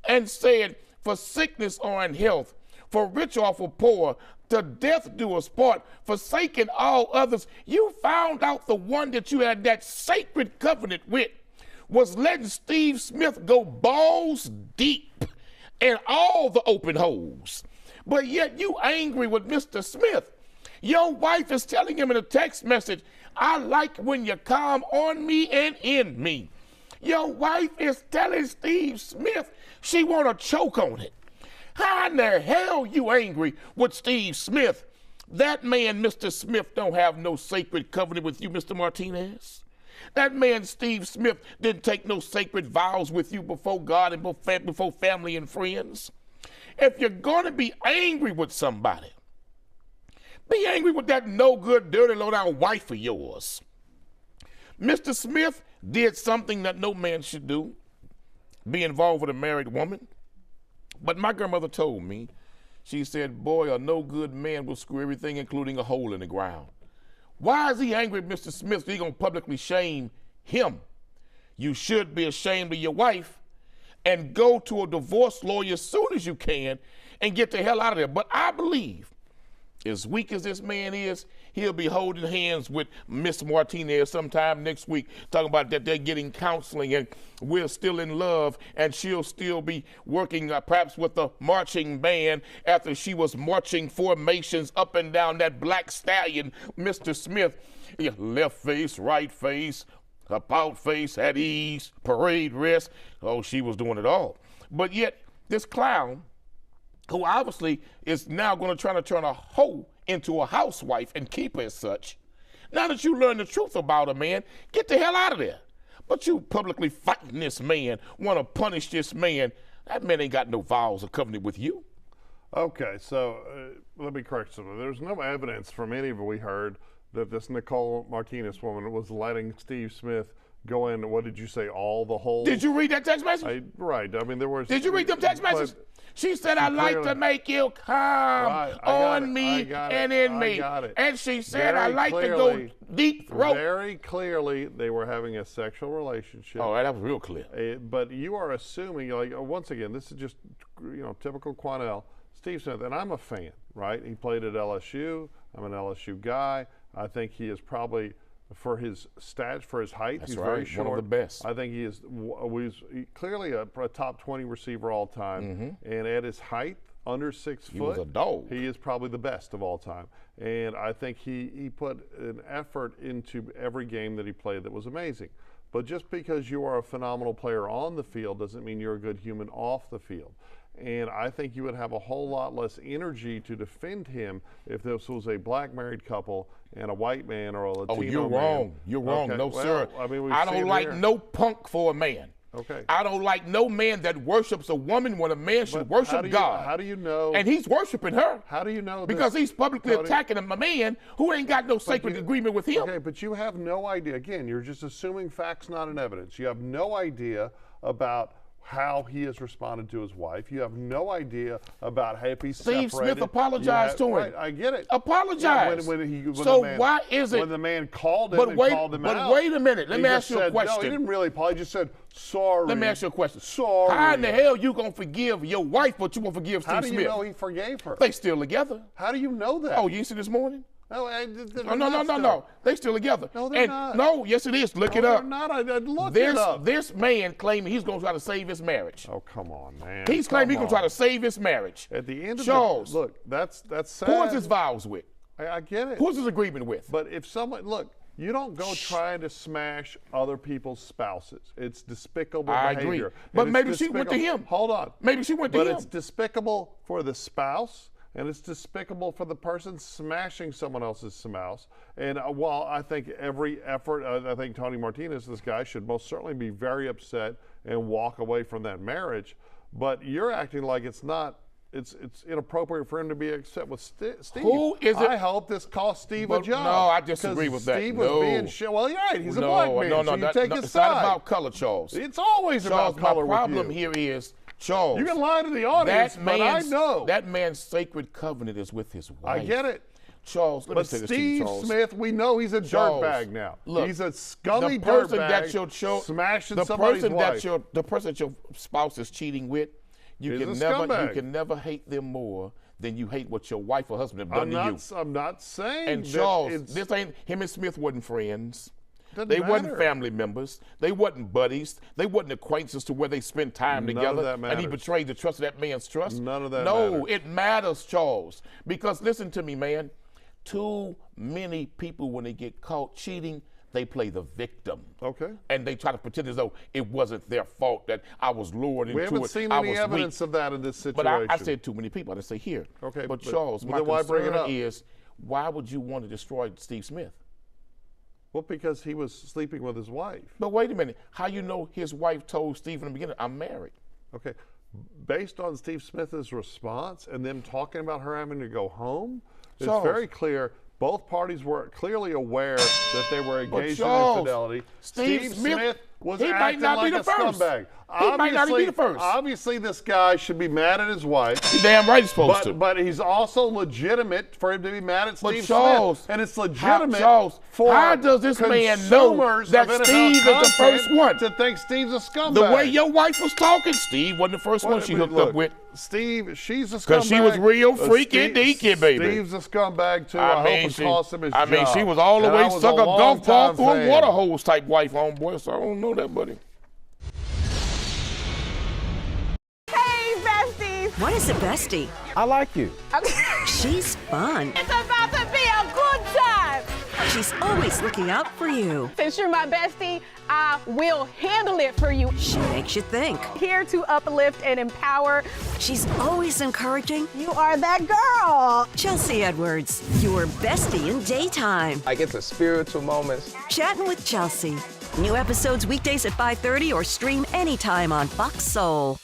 and said, for sickness or in health, for rich or for poor, to death do us part, forsaking all others, you found out the one that you had that sacred covenant with was letting Steve Smith go balls deep in all the open holes. But yet you angry with Mr. Smith. Your wife is telling him in a text message, "I like when you come on me and in me." Your wife is telling Steve Smith she want to choke on it. How in the hell you angry with Steve Smith? That man, Mr. Smith, don't have no sacred covenant with you, Mr. Martinez. That man, Steve Smith, didn't take no sacred vows with you before God and before family and friends. If you're going to be angry with somebody, be angry with that no-good, dirty, low-down wife of yours. Mr. Smith did something that no man should do, be involved with a married woman. But my grandmother told me, she said, "Boy, a no-good man will screw everything, including a hole in the ground." Why is he angry at Mr. Smith? He's going to publicly shame him. You should be ashamed of your wife and go to a divorce lawyer as soon as you can and get the hell out of there. But I believe, as weak as this man is, he'll be holding hands with Miss Martinez sometime next week, talking about that they're getting counseling and we're still in love, and she'll still be working perhaps with the marching band after she was marching formations up and down that black stallion, Mr. Smith. Left face, right face, about face, at ease, parade rest. Oh, she was doing it all. But yet this clown, who obviously is now going to try to turn a hoe into a housewife and keep her as such. Now that you learn the truth about a man, get the hell out of there. But you publicly fighting this man, want to punish this man. That man ain't got no vows or covenant with you. Okay, so let me correct something. There's no evidence from any of it we heard that this Nicole Martinez woman was letting Steve Smith go in, what did you say, all the holes? Did you read that text message? Right. I mean, there was. Did you read them text messages? She said, "I like to make you come on me and in me." And she said, "I like to go deep throat." Very clearly, they were having a sexual relationship. Oh, that was real clear. But you are assuming, like, once again, this is just, typical Quanell. Steve Smith, and I'm a fan, right? He played at LSU. I'm an LSU guy. I think he is probably, for his stats, for his height, he's very short. One of the best. I think he is clearly a top 20 receiver all time. And at his height, under 6 foot, he was a dog. He is probably the best of all time. And I think he put an effort into every game that he played that was amazing. But just because you are a phenomenal player on the field doesn't mean you're a good human off the field. And I think you would have a whole lot less energy to defend him if this was a black married couple and a white man or a Latino man. Oh, you're wrong. You're wrong. Okay. No, well, sir. I mean, I don't like no punk for a man. Okay. I don't like no man that worships a woman when a man should worship God. How do you know? And he's worshiping her. How do you know? Because he's publicly attacking a man who ain't got no sacred agreement with him. Okay, but you have no idea. Again, you're just assuming facts, not an evidence. You have no idea about how he has responded to his wife. You have no idea about how he's separated. Steve Smith apologized to him. Right, I get it. Apologized. Yeah, so why is it? When the man called him and called him out. But wait a minute. Let me ask you a question. No, he didn't really apologize. He just said, sorry. Let me ask you a question. Sorry. How in the hell you going to forgive your wife, but you won't forgive Steve Smith? How do you know he forgave her? They still together. How do you know that? Oh, you didn't see this morning? No, no. They still together. No, they're not. No, yes it is. Look it up. They're not. I looked it up. This man claiming he's going to try to save his marriage. Oh, come on, man. He's claiming he's going to try to save his marriage. At the end of Charles, look, that's sad. Who is his vows with? I get it. Who's his agreement with? But if someone, look, you don't go trying to smash other people's spouses. It's despicable behavior. I agree. But maybe she went to him. Hold on. Maybe she went to him. But it's despicable for the spouse. And it's despicable for the person smashing someone else's spouse. And while I think every effort, I think Tony Martinez, this guy, should most certainly be very upset and walk away from that marriage. But you're acting like it's not. It's inappropriate for him to be upset with Steve. Who is it? I hope this cost Steve a job. No, I disagree with that. Steve was being well, you're right. He's a black man. So you take his it's side. not about color, Charles. It's always about color. My problem here is, Charles, you can lie to the audience, but I know that man's sacred covenant is with his wife. I get it. Charles, let me say this to you, Charles. Steve Smith, we know he's a dirtbag now. Look, he's a scummy dirtbag smashing somebody's wife. The person that your spouse is cheating with, you can never hate them more than you hate what your wife or husband have done to you. I'm not saying. And Charles, this ain't him and Smith wasn't friends. They wasn't family members. They wasn't buddies. They wasn't acquaintances to where they spent time together. And he betrayed the trust of that man's trust. None of that matters. It matters, Charles. Because listen to me, man. Too many people, when they get caught cheating, they play the victim. Okay. And they try to pretend as though it wasn't their fault, that I was lured into it. We haven't seen any evidence of that in this situation. But I said too many people. I didn't say here. Okay. But Charles, my concern is, why would you want to destroy Steve Smith? Well, because he was sleeping with his wife. But wait a minute. How you know his wife told Steve in the beginning, I'm married? Okay. Based on Steve Smith's response and them talking about her having to go home, it's very clear both parties were clearly aware that they were engaged in infidelity. Steve Smith was he might acting not like be a the first. scumbag. He might not be the first. Obviously, this guy should be mad at his wife. He's damn right he's supposed to. But he's also legitimate for him to be mad at Steve Charles, Smith. And it's legitimate for how does this man know that Steve is the first one? To think Steve's a scumbag. The way your wife was talking, Steve wasn't the first one she hooked up with. Steve, she's a scumbag. Because she was real freaky deaky, baby. Steve's a scumbag, too. I hope it cost him his job. I mean, she was all the way suck a golf ball through a water hose type wife, homeboy, so I don't know that, buddy. Hey, besties. What is a bestie? I like you. She's fun. It's about to be a good time. She's always looking out for you. Since you're my bestie, I will handle it for you. She makes you think. Here to uplift and empower. She's always encouraging. You are that girl. Chelsea Edwards, your bestie in daytime. I get the spiritual moments. Chatting with Chelsea. New episodes weekdays at 5:30 or stream anytime on Fox Soul.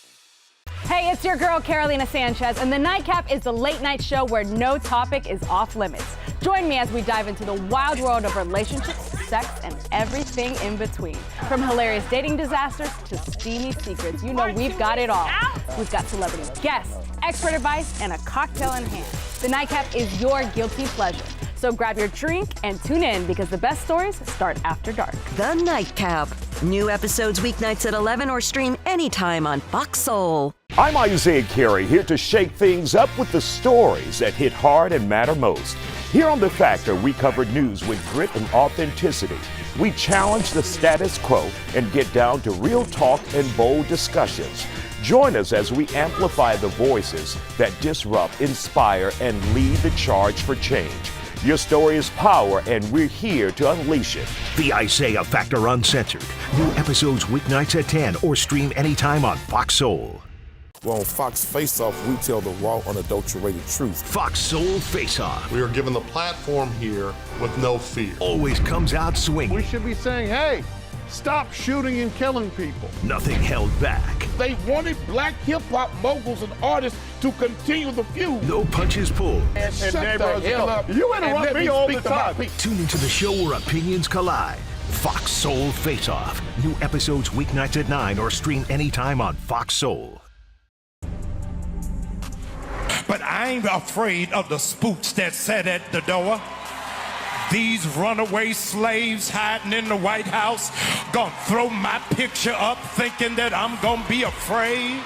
Hey, it's your girl, Carolina Sanchez, and the Nightcap is the late night show where no topic is off limits. Join me as we dive into the wild world of relationships, sex, and everything in between. From hilarious dating disasters to steamy secrets, you know we've got it all. We've got celebrity guests, expert advice, and a cocktail in hand. The Nightcap is your guilty pleasure. So grab your drink and tune in because the best stories start after dark. The Nightcap. New episodes weeknights at 11 or stream anytime on Fox Soul. I'm Isaiah Carey, here to shake things up with the stories that hit hard and matter most. Here on The Factor, we cover news with grit and authenticity. We challenge the status quo and get down to real talk and bold discussions. Join us as we amplify the voices that disrupt, inspire, and lead the charge for change. Your story is power, and we're here to unleash it. The Isaiah Factor Uncensored. New episodes weeknights at 10 or stream anytime on Fox Soul. Well, on Fox Face-Off, we tell the raw, unadulterated truth. Fox Soul Face-Off. We are given the platform here with no fear. Always comes out swinging. We should be saying, hey, stop shooting and killing people. Nothing held back. They wanted black hip-hop moguls and artists to continue the feud. No punches pulled. And shut the hell up. You interrupt me all the time. Tune into the show where opinions collide. Fox Soul Face-Off. New episodes weeknights at 9 or stream anytime on Fox Soul. But I ain't afraid of the spooks that sat at the door. These runaway slaves hiding in the White House gonna throw my picture up thinking that I'm gonna be afraid.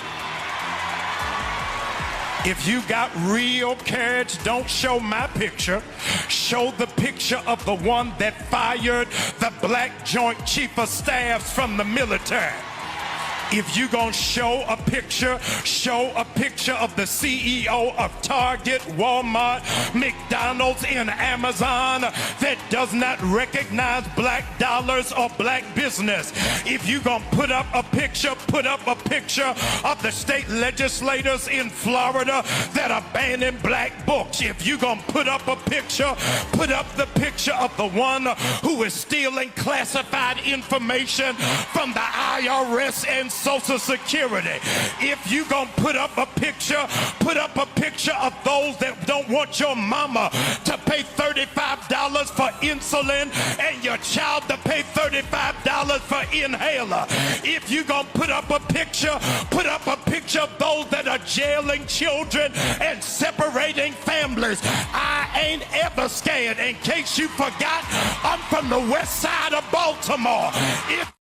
If you got real courage, don't show my picture. Show the picture of the one that fired the black Joint Chief of Staffs from the military. If you gonna show a picture of the CEO of Target, Walmart, McDonald's, and Amazon that does not recognize black dollars or black business. If you gonna put up a picture of the state legislators in Florida that are banning black books. If you gonna put up the picture of the one who is stealing classified information from the IRS and Social Security. If you gonna put up a picture of those that don't want your mama to pay $35 for insulin and your child to pay $35 for inhaler. If you gonna put up a picture of those that are jailing children and separating families. I ain't ever scared. In case you forgot, I'm from the west side of Baltimore.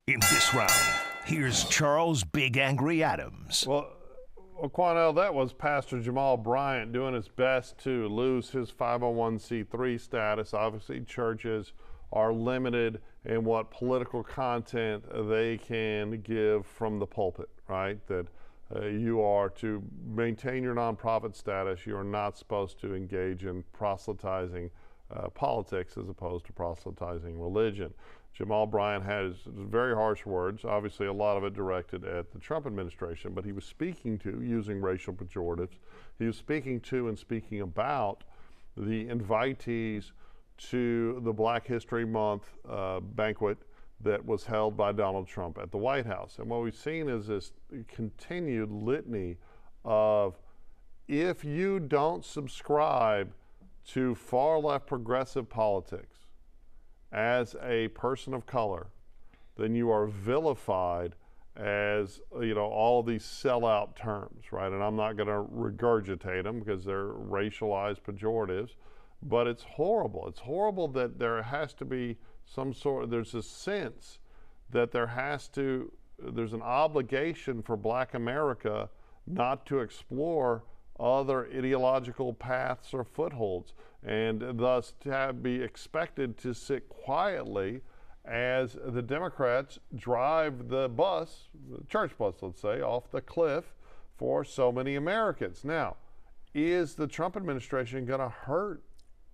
In this round, here's Charles Big Angry Adams. Well, Quanell, that was Pastor Jamal Bryant doing his best to lose his 501c3 status. Obviously, churches are limited in what political content they can give from the pulpit, right? That you are to maintain your nonprofit status. You are not supposed to engage in proselytizing politics as opposed to proselytizing religion. Jamal Bryant has very harsh words, obviously a lot of it directed at the Trump administration, but he was speaking to, using racial pejoratives, he was speaking to and speaking about the invitees to the Black History Month banquet that was held by Donald Trump at the White House. And what we've seen is this continued litany of, if you don't subscribe to far left progressive politics as a person of color, then you are vilified as, you know, all these sellout terms, right? And I'm not going to regurgitate them because they're racialized pejoratives, but it's horrible. It's horrible that there has to be some sort, there's a sense that there's an obligation for Black America not to explore other ideological paths or footholds, and thus to be expected to sit quietly as the Democrats drive the bus, the church bus, let's say, off the cliff for so many Americans. Now, is the Trump administration going to hurt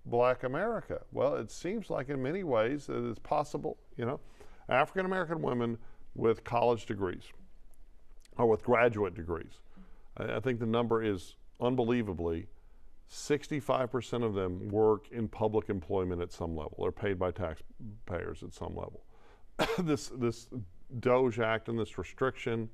Black America? Well, it seems like in many ways that it's possible, African American women with college degrees or with graduate degrees. I think the number is unbelievably 65% of them work in public employment at some level. They're paid by taxpayers at some level. This DOGE Act and this restriction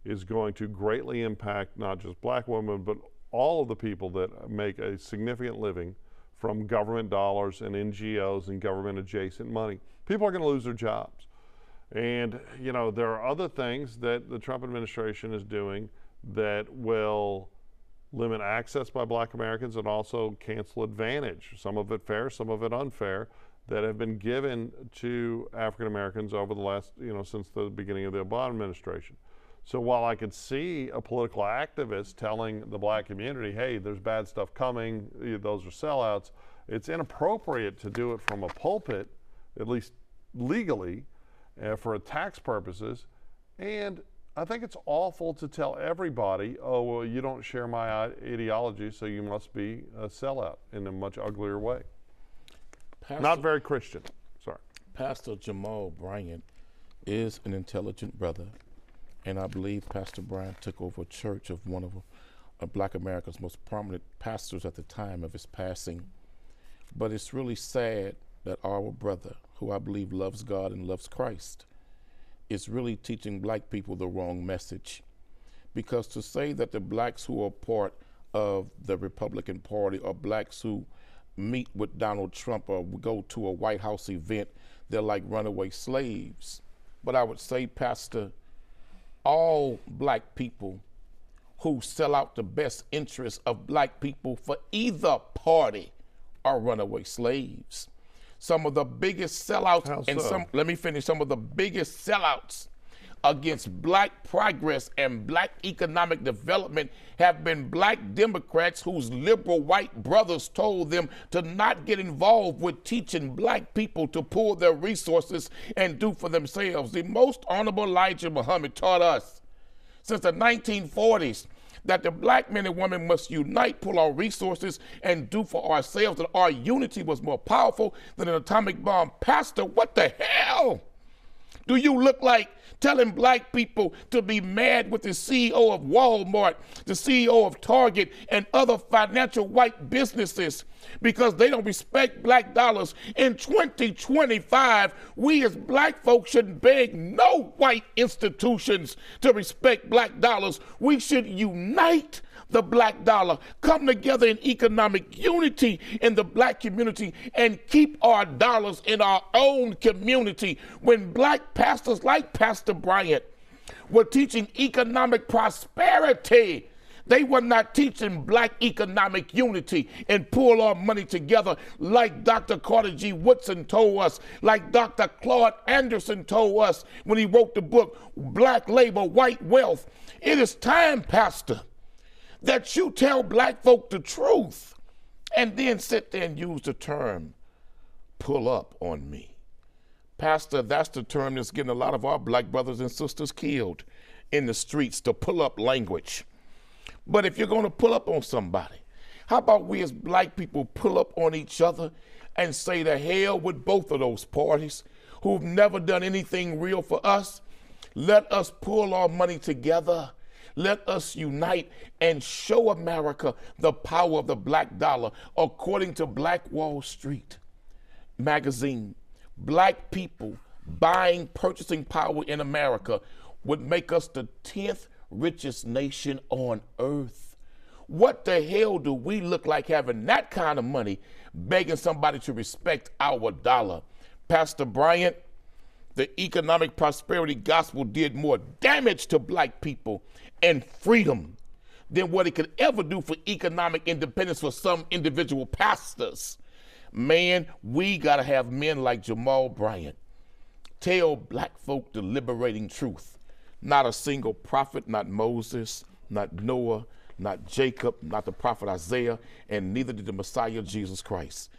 is going to greatly impact not just black women, but all of the people that make a significant living from government dollars and NGOs and government adjacent money. People are going to lose their jobs. And, there are other things that the Trump administration is doing that will limit access by black Americans and also cancel advantage, some of it fair, some of it unfair, that have been given to African Americans over the last, since the beginning of the Obama administration. So while I could see a political activist telling the black community, hey, there's bad stuff coming, those are sellouts, it's inappropriate to do it from a pulpit, at least legally, for tax purposes. And I think it's awful to tell everybody, oh, well, you don't share my ideology, so you must be a sellout in a much uglier way. Not very Christian. Sorry. Pastor Jamal Bryant is an intelligent brother, and I believe Pastor Bryant took over a church of one of Black America's most prominent pastors at the time of his passing. But it's really sad that our brother, who I believe loves God and loves Christ, is really teaching black people the wrong message. Because to say that the blacks who are part of the Republican Party or blacks who meet with Donald Trump or go to a White House event, they're like runaway slaves. But I would say, Pastor, all black people who sell out the best interests of black people for either party are runaway slaves. Some of the biggest sellouts, let me finish, some of the biggest sellouts against black progress and black economic development have been black Democrats whose liberal white brothers told them to not get involved with teaching black people to pool their resources and do for themselves. The most honorable Elijah Muhammad taught us since the 1940s that the black men and women must unite, pool our resources, and do for ourselves, that our unity was more powerful than an atomic bomb. Pastor, what the hell do you look like telling black people to be mad with the CEO of Walmart, the CEO of Target, and other financial white businesses because they don't respect black dollars? In 2025, we as black folks shouldn't beg no white institutions to respect black dollars. We should unite the black dollar, come together in economic unity in the black community, and keep our dollars in our own community. When black pastors like Pastor Bryant were teaching economic prosperity, they were not teaching black economic unity and pull our money together like Dr. Carter G. Woodson told us, like Dr. Claude Anderson told us when he wrote the book, Black Labor, White Wealth. It is time, Pastor, that you tell black folk the truth and then sit there and use the term, pull up on me. Pastor, that's the term that's getting a lot of our black brothers and sisters killed in the streets, the pull up language. But if you're going to pull up on somebody, how about we as black people pull up on each other and say to hell with both of those parties who've never done anything real for us? Let us pull our money together. Let us unite and show America the power of the black dollar. According to Black Wall Street magazine, black people buying, purchasing power in America would make us the 10th richest nation on earth. What the hell do we look like having that kind of money, begging somebody to respect our dollar? Pastor Bryant, the economic prosperity gospel did more damage to black people and freedom than what it could ever do for economic independence for some individual pastors. Man, we gotta have men like Jamal Bryant tell black folk the liberating truth. Not a single prophet, not Moses, not Noah, not Jacob, not the prophet Isaiah, and neither did the Messiah, Jesus Christ,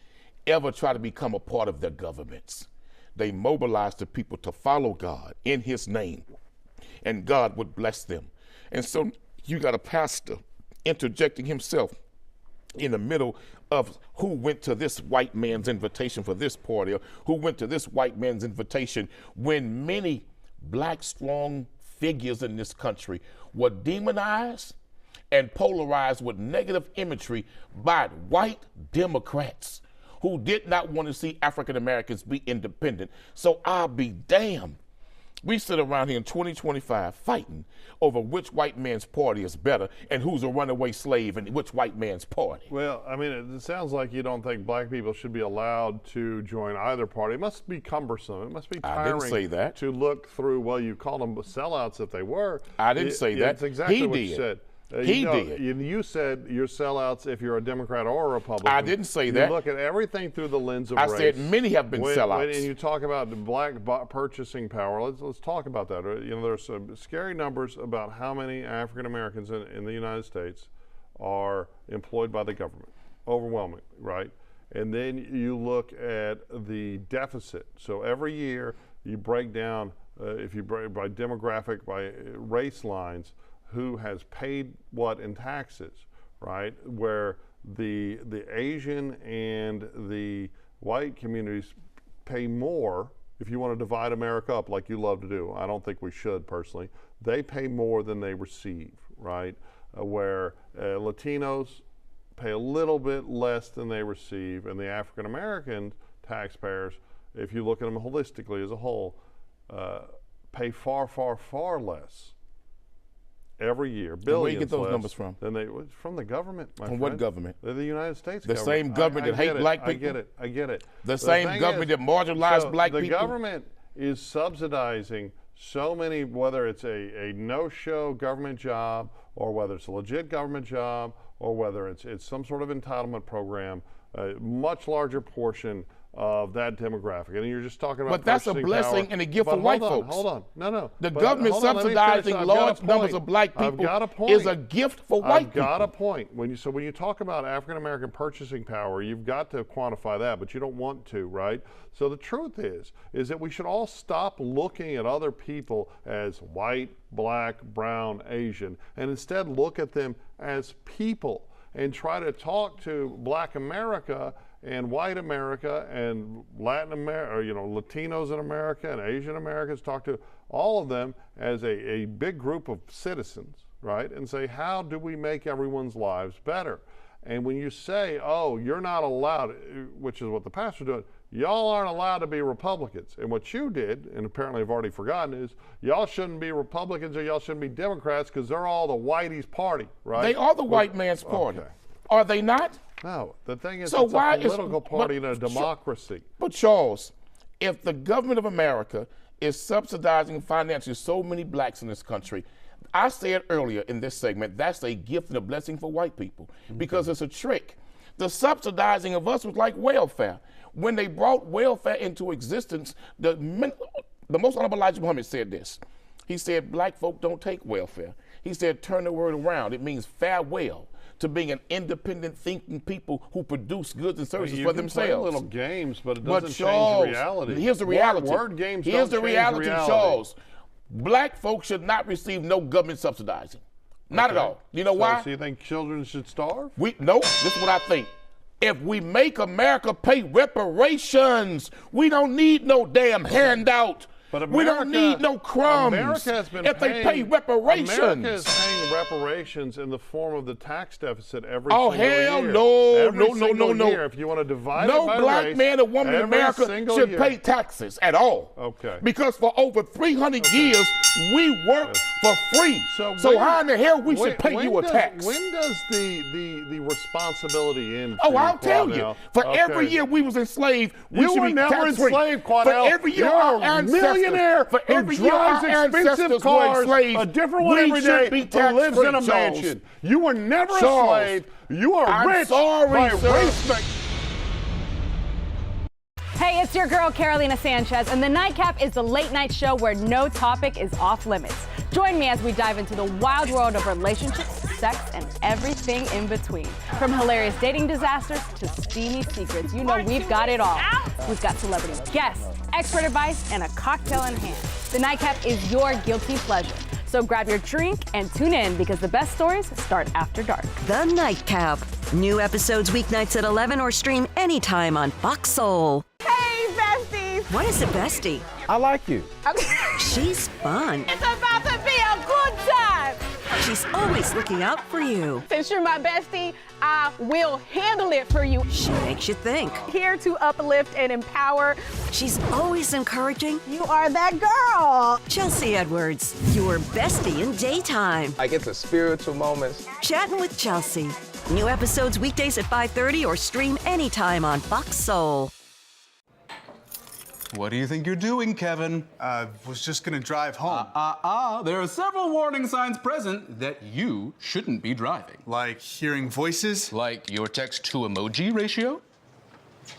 ever try to become a part of their governments. They mobilized the people to follow God in his name, and God would bless them. And so you got a pastor interjecting himself in the middle of who went to this white man's invitation for this party, or who went to this white man's invitation, when many black strong figures in this country were demonized and polarized with negative imagery by white Democrats who did not want to see African Americans be independent. So I'll be damned. We sit around here in 2025 fighting over which white man's party is better and who's a runaway slave in which white man's party. Well, I mean, it sounds like you don't think black people should be allowed to join either party. It must be cumbersome. It must be tiring. I didn't say that. To look through, well, you called them sellouts if they were. I didn't say that. That's exactly he what did. you said. He did. You said you're sellouts if you're a Democrat or a Republican. I didn't say that. You look at everything through the lens of I race. said many have been sellouts. And you talk about the black purchasing power. Let's talk about that. You know, there's some scary numbers about how many African Americans in the United States are employed by the government. Overwhelming, right? And then you look at the deficit. So every year you break down, if you break by demographic, by race lines, who has paid what in taxes, right? Where the Asian and the white communities pay more. If you want to divide America up like you love to do, I don't think we should personally. They pay more than they receive, right? Where Latinos pay a little bit less than they receive, and the African American taxpayers, if you look at them holistically as a whole, pay far, far, far less every year. Billions. Where do you get those less numbers from? From the government, my From friend. what government? They're the United States The government. same government that hate black people? I get it. The same government that marginalized black people? The government is subsidizing so many, whether it's a no-show government job or whether it's a legit government job or whether it's some sort of entitlement program, a much larger portion of that demographic. And you're just talking about But that's a blessing and a gift for white folks. Hold on. No. The government subsidizing large numbers of black people is a gift for white people. I've got a point. When you talk about African American purchasing power, you've got to quantify that, but you don't want to, right? So the truth is that we should all stop looking at other people as white, black, brown, Asian, and instead look at them as people and try to talk to black America and white America and Latin America, or, Latinos in America and Asian Americans, talk to all of them as a big group of citizens, right? And say, how do we make everyone's lives better? And when you say, oh, you're not allowed, which is what the pastor's doing, y'all aren't allowed to be Republicans. And what you did, and apparently have already forgotten, is y'all shouldn't be Republicans or y'all shouldn't be Democrats because they're all the whitey's party, right? They are the white man's party. Okay. Are they not? No, the thing is, so it's a political party in a democracy. But Charles, if the government of America is subsidizing financially so many blacks in this country, I said earlier in this segment, that's a gift and a blessing for white people because it's a trick. The subsidizing of us was like welfare. When they brought welfare into existence, the most Honorable Elijah Muhammad said this. He said, black folk don't take welfare. He said, turn the word around. It means farewell to being an independent thinking people who produce goods and services for themselves. You can play little games, but it doesn't change the reality. Here's the reality. Word games Here's don't the change reality, Charles. Black folks should not receive no government subsidizing. Not at all. You know why? So you think children should starve? No, this is what I think. If we make America pay reparations, we don't need no damn handout. But America, we don't need no crumbs. America has been if they pay reparations. America is paying reparations in the form of the tax deficit every single year. Oh, hell no, no. Year. If you want to divide no it by black race, man or woman in America should pay taxes at all. Okay. Because for over 300 years, we work for free. So how in the hell we should pay you a tax? When does the responsibility end? Oh, I'll tell you. For every year we was enslaved, we should be tax-free. You were never enslaved, Quadell. For every year our ancestors, for every year our ancestors were enslaved, a different one every day, who lives in a mansion. You were never a slave. You are rich by race. Hey, it's your girl, Carolina Sanchez, and The Nightcap is the late night show where no topic is off limits. Join me as we dive into the wild world of relationships, sex, and everything in between. From hilarious dating disasters to steamy secrets, you know we've got it all. We've got celebrity guests, expert advice, and a cocktail in hand. The Nightcap is your guilty pleasure. So grab your drink and tune in because the best stories start after dark. The Nightcap. New episodes weeknights at 11 or stream anytime on Fox Soul. Hey, besties! What is a bestie? I like you. She's fun. It's about to be a good time! She's always looking out for you. Since you're my bestie, I will handle it for you. She makes you think. Here to uplift and empower. She's always encouraging. You are that girl. Chelsea Edwards, your bestie in daytime. I get the spiritual moments. Chatting with Chelsea. New episodes weekdays at 5:30 or stream anytime on Fox Soul. What do you think you're doing, Kevin? Was just gonna drive home. There are several warning signs present that you shouldn't be driving. Like hearing voices? Like your text-to-emoji ratio?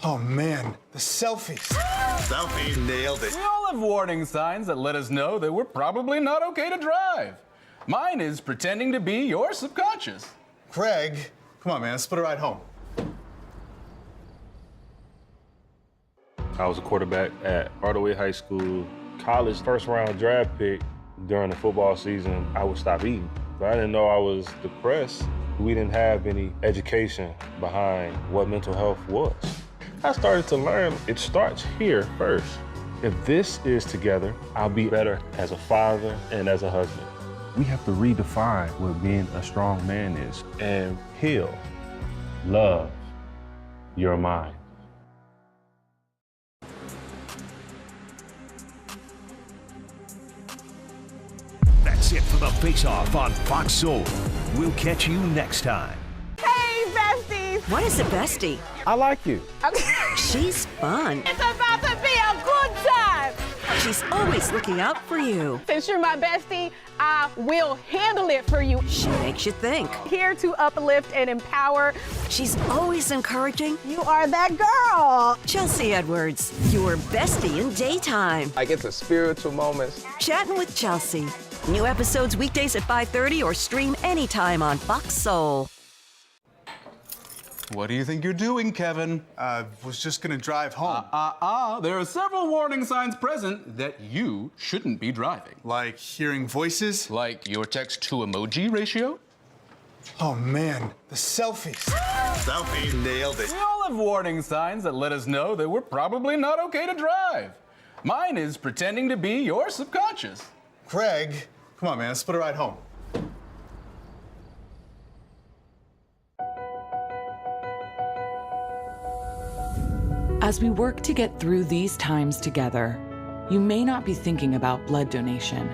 Oh man, the selfies. Selfie. Nailed it. We all have warning signs that let us know that we're probably not okay to drive. Mine is pretending to be your subconscious. Greg, come on man, let's split a ride home. I was a quarterback at Hardaway High School. College first round draft pick. During the football season, I would stop eating. But I didn't know I was depressed. We didn't have any education behind what mental health was. I started to learn it starts here first. If this is together, I'll be better as a father and as a husband. We have to redefine what being a strong man is and heal, love your mind. That's it for the Face-Off on Fox Soul. We'll catch you next time. Hey, besties! What is a bestie? I like you. She's fun. It's about to be a good time! She's always looking out for you. Since you're my bestie, I will handle it for you. She makes you think. Here to uplift and empower. She's always encouraging. You are that girl. Chelsea Edwards, your bestie in daytime. I get the spiritual moments. Chatting with Chelsea. New episodes weekdays at 5:30 or stream anytime on Fox Soul. What do you think you're doing, Kevin? Was just gonna drive home. There are several warning signs present that you shouldn't be driving. Like hearing voices? Like your text-to-emoji ratio? Oh man, the selfies. Selfie. Nailed it. We all have warning signs that let us know that we're probably not okay to drive. Mine is pretending to be your subconscious. Greg, come on man, let's split a ride home. As we work to get through these times together, you may not be thinking about blood donation,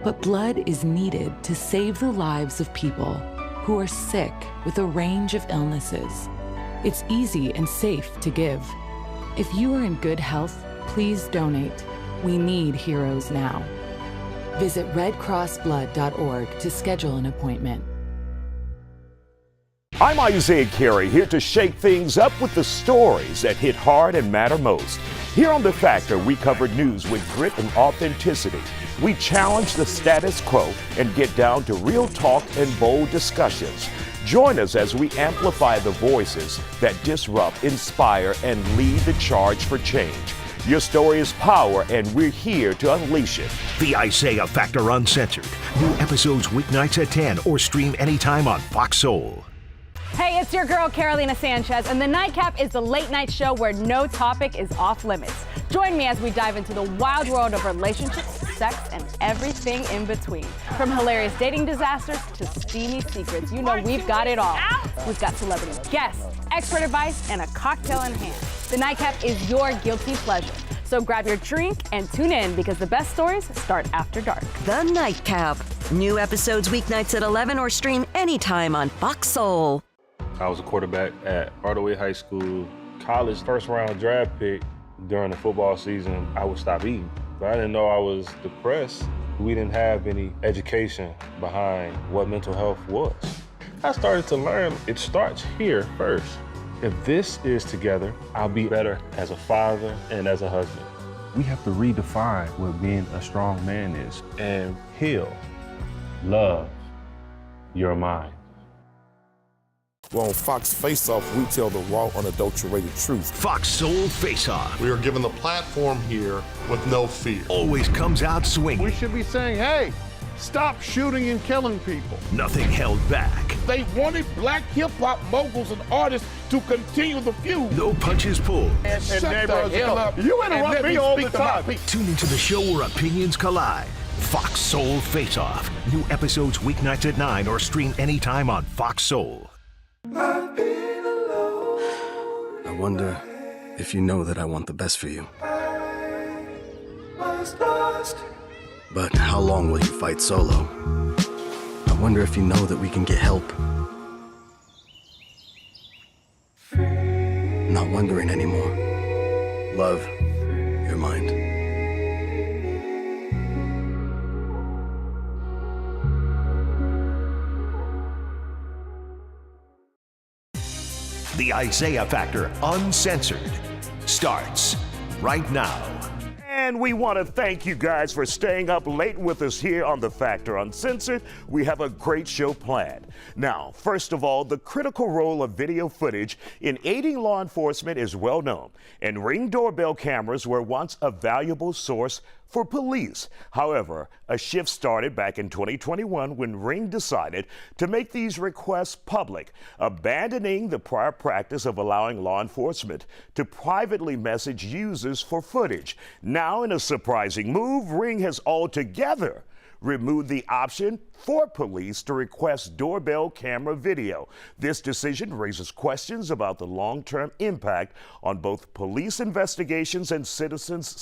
but blood is needed to save the lives of people who are sick with a range of illnesses. It's easy and safe to give. If you are in good health, please donate. We need heroes now. Visit redcrossblood.org to schedule an appointment. I'm Isaiah Carey, here to shake things up with the stories that hit hard and matter most. Here on The Factor, we cover news with grit and authenticity. We challenge the status quo and get down to real talk and bold discussions. Join us as we amplify the voices that disrupt, inspire, and lead the charge for change. Your story is power, and we're here to unleash it. The Isaiah Factor Uncensored. New episodes weeknights at 10 or stream anytime on Fox Soul. Hey, it's your girl, Carolina Sanchez, and The Nightcap is the late night show where no topic is off limits. Join me as we dive into the wild world of relationships, sex, and everything in between. From hilarious dating disasters to steamy secrets, you know we've got it all. We've got celebrity guests, expert advice, and a cocktail in hand. The Nightcap is your guilty pleasure. So grab your drink and tune in because the best stories start after dark. The Nightcap. New episodes weeknights at 11 or stream anytime on Fox Soul. I was a quarterback at Hardaway High School. College first round draft pick. During the football season, I would stop eating. But I didn't know I was depressed. We didn't have any education behind what mental health was. I started to learn it starts here first. If this is together, I'll be better as a father and as a husband. We have to redefine what being a strong man is and heal, love your mind. Well, on Fox Face-Off, we tell the raw, unadulterated truth. Fox Soul Face-Off. We are given the platform here with no fear. Always comes out swinging. We should be saying, hey, Stop shooting and killing people. Nothing held back. They wanted black hip-hop moguls and artists to continue the feud. No punches pulled. And shut the hell up. You and interrupt let me all the speak to my time. people. Tune into the show where opinions collide. Fox Soul Face Off. New episodes weeknights at 9 or stream anytime on Fox Soul. I wonder if you know that I want the best for you. But how long will you fight solo? I wonder if you know that we can get help. Not wondering anymore. Love, your mind. The Isaiah Factor Uncensored starts right now. And we want to thank you guys for staying up late with us here on The Factor Uncensored. We have a great show planned. Now, first of all, the critical role of video footage in aiding law enforcement is well known, and Ring doorbell cameras were once a valuable source for police. However, a shift started back in 2021 when Ring decided to make these requests public, abandoning the prior practice of allowing law enforcement to privately message users for footage. Now, in a surprising move, Ring has altogether removed the option for police to request doorbell camera video. This decision raises questions about the long-term impact on both police investigations and citizens'